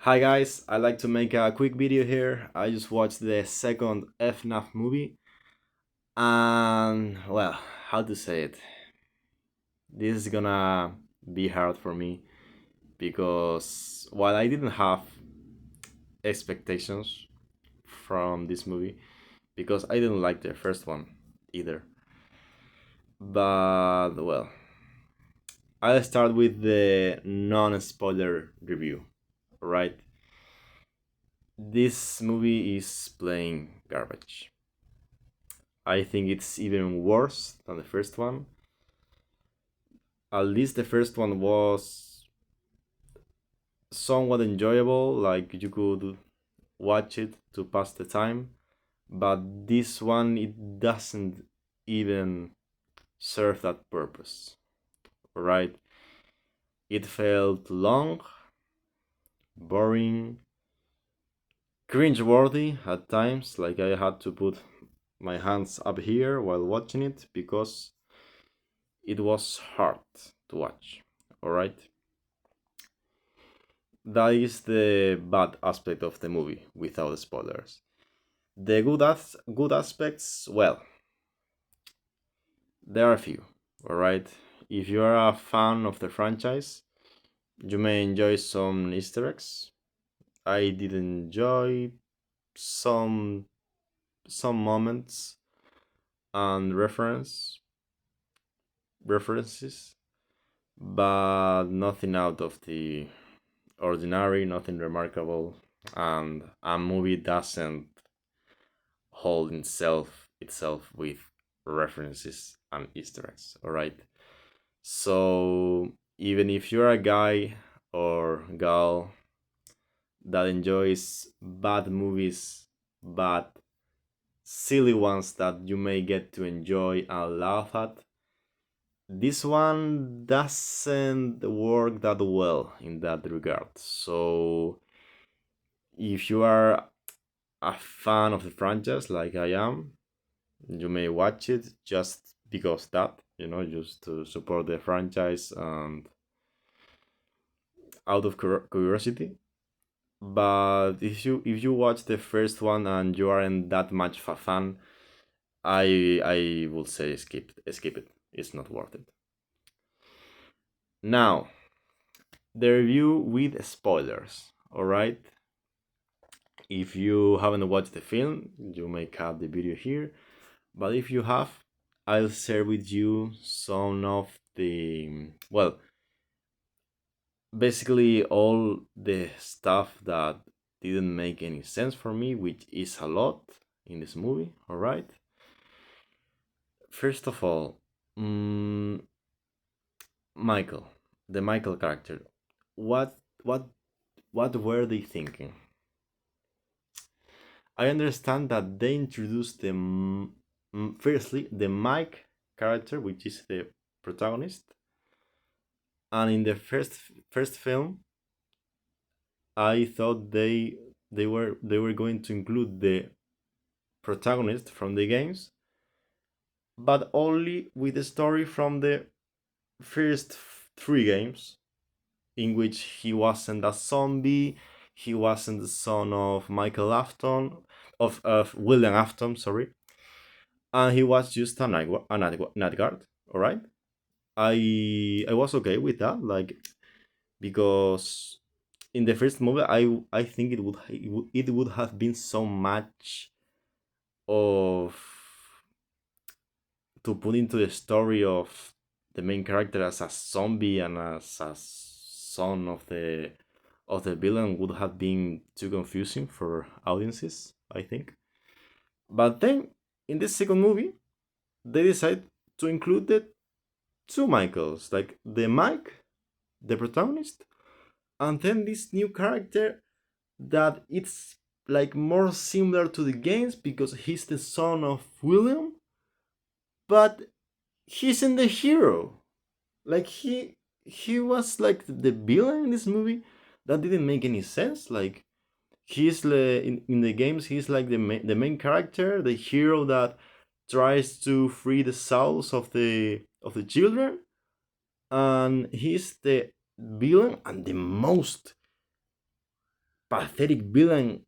Hi guys, I'd like to make a quick video here. I just watched the second FNAF movie and well, how to say it? This is gonna be hard for me because while I didn't have expectations from this movie because I didn't like the first one either. But well, I'll start with the non-spoiler review, right? This movie is plain garbage. I think it's even worse than the first one. At least the first one was somewhat enjoyable, like you could watch it to pass the time. But this one, it doesn't even serve that purpose, right? It felt long, boring, cringe-worthy at times. Like I had to put my hands up here while watching it because it was hard to watch. All right. That is the bad aspect of the movie without spoilers. The good aspects, well, there are a few. All right. If you are a fan of the franchise, you may enjoy some Easter eggs. I did enjoy some some moments and references, but nothing out of the ordinary, nothing remarkable, and a movie doesn't hold itself with references and Easter eggs. All right. So even if you're a guy or girl that enjoys bad movies, but silly ones that you may get to enjoy and laugh at, this one doesn't work that well in that regard. So if you are a fan of the franchise like I am, you may watch it just because that, just to support the franchise and out of curiosity. But if you watch the first one and you aren't that much of a fan, I will say skip it. It's not worth it. Now, the review with spoilers. All right. If you haven't watched the film, you may cut the video here. But if you have, I'll share with you some of the, well, basically all the stuff that didn't make any sense for me, which is a lot in this movie. All right. First of all, mm, Michael, the Michael character. What what what were they thinking? I understand that they introduced firstly the Mike character, which is the protagonist, and in the first film, I thought they were going to include the protagonist from the games, but only with the story from the first three games, in which he wasn't a zombie, he wasn't the son of Michael Afton, of William Afton, sorry, and he was just a night guard. All right, I was okay with that, like because in the first movie, I think it would have been so much of to put into the story of the main character as a zombie and as a son of the villain would have been too confusing for audiences, I think. But then in the second movie, they decide to include the two Michaels, like the Mike, the protagonist, and then this new character that it's like more similar to the games because he's the son of William, but he's in the hero. Like he was like the villain in this movie. That didn't make any sense. Like in the games, he's like the main character, the hero that tries to free the souls of the children, and he's the villain and the most pathetic villain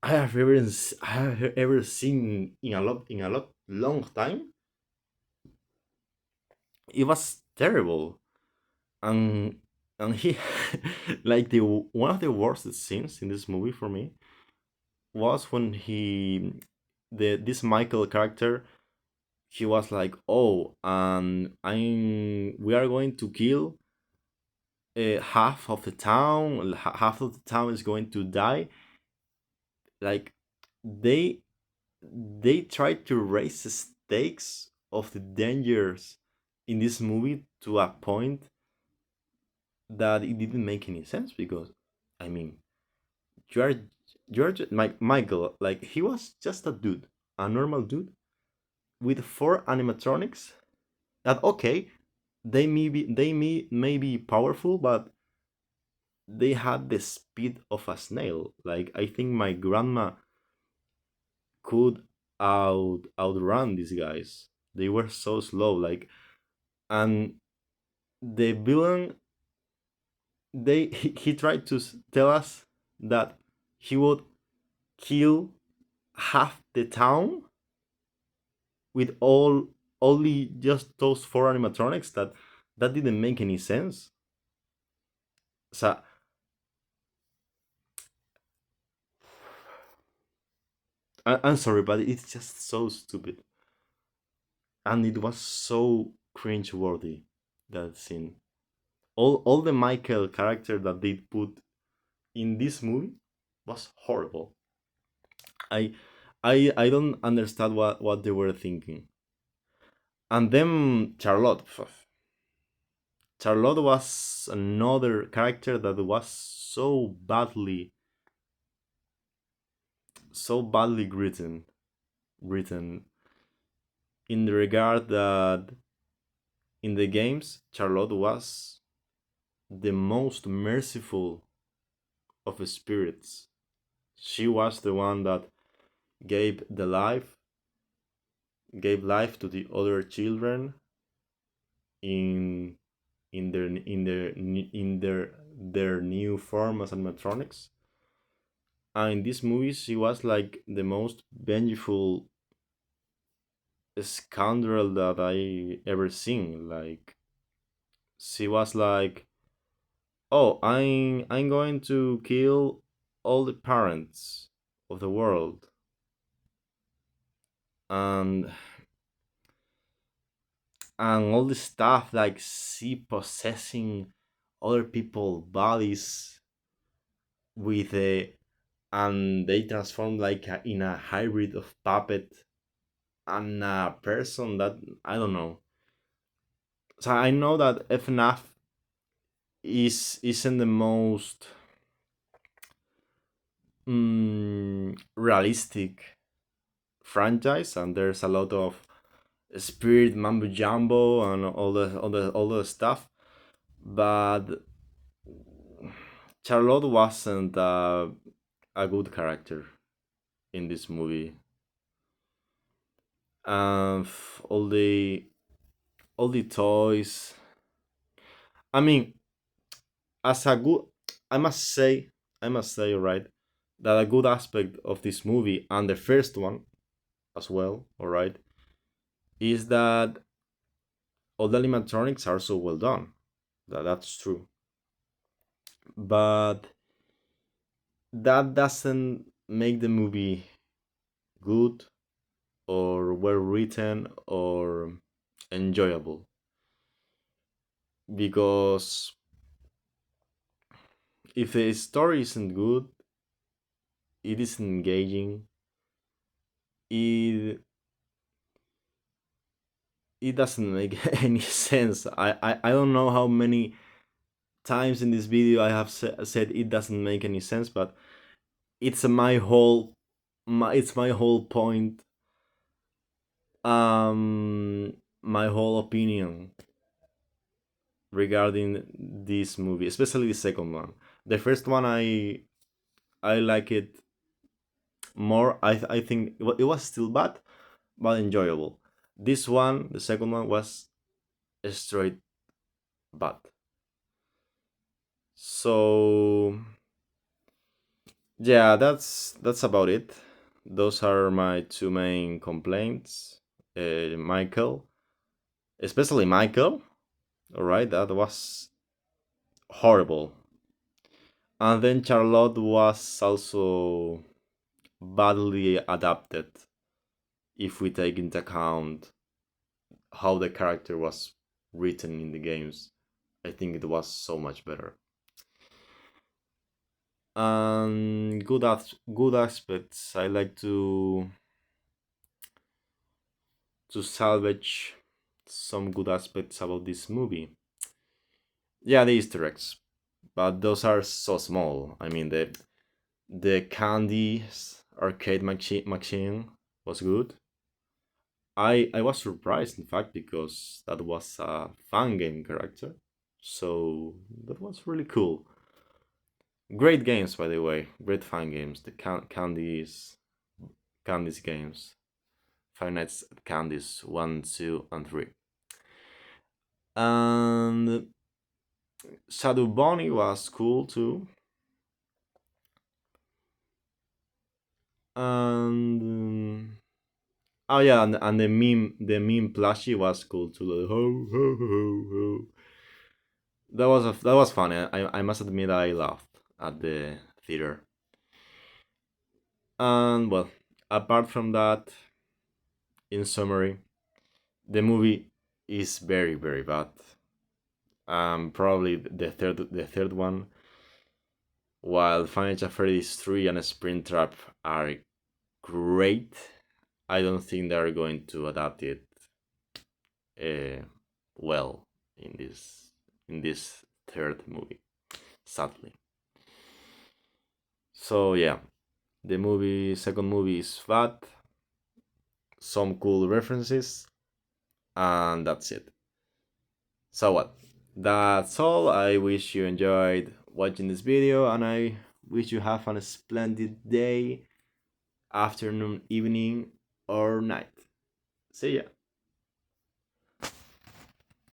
I have ever seen in a lot long time. It was terrible, and he like the one of the worst scenes in this movie for me was when the this Michael character, he was like, oh, and I'm we are going to kill half of the town. Half of the town is going to die. Like they they tried to raise the stakes of the dangers in this movie to a point that it didn't make any sense, because I mean, you're Michael, like he was just a dude, a normal dude with four animatronics that, okay, may be powerful, but they had the speed of a snail. Like I think my grandma could outrun these guys. They were so slow. Like, and the villain, he tried to tell us that he would kill half the town with all only just those four animatronics. That didn't make any sense. So I'm sorry, but it's just so stupid, and it was so cringe worthy, that scene. All the Michael character that they put in this movie was horrible. I I don't understand what they were thinking. And then Charlotte was another character that was so badly written in the regard that in the games Charlotte was the most merciful of spirits. She was the one that gave the life gave life to the other children in their new form as animatronics. And in this movie, she was like the most vengeful scoundrel that I ever seen. Like she was like, "Oh, I'm going to kill all the parents of the world," and all the stuff like she possessing other people's bodies with a and they transform like in a hybrid of puppet and a person that I don't know. So I know that FNAF isn't the most realistic franchise, and there's a lot of spirit mambo jumbo and all the stuff. But Charlotte wasn't a good character in this movie. All the toys. I mean, as a good, I must say, right, that a good aspect of this movie and the first one as well, all right, is that all the animatronics are so well done. That's true, but that doesn't make the movie good or well written or enjoyable, because if the story isn't good, it isn't engaging, it it doesn't make any sense. I don't know how many times in this video I have said it doesn't make any sense, but it's it's my whole point, my whole opinion regarding this movie, especially the second one. The first one I like it more. I think it was still bad but enjoyable. This one, the second one, was straight bad. So Yeah, that's about it. Those are my two main complaints. Michael, especially Michael. All right, that was horrible. And then Charlotte was also badly adapted if we take into account how the character was written in the games. I think it was so much better. And good aspects. I like to salvage some good aspects about this movie. Yeah, the Easter eggs, but those are so small. I mean, the candies arcade machine was good. I was surprised, in fact, because that was a fan game character, so that was really cool. Great games, by the way. Great fan games. The candies games. Five Nights at Candies 1, 2, and 3. And Shadow Bonnie was cool too. And oh yeah, and the meme plushie was cool too. Like, ho ho ho ho. That was funny. I must admit I laughed at the theater. And well, apart from that, in summary, the movie is very very bad. Probably the third one, while Financial Freddy's 3 and Springtrap are great, I don't think they're going to adapt it uh, well in this third movie, sadly. So yeah, the second movie is bad, some cool references, and that's it. So what? That's all. I wish you enjoyed watching this video, and I wish you have a splendid day, afternoon, evening, or night. See ya.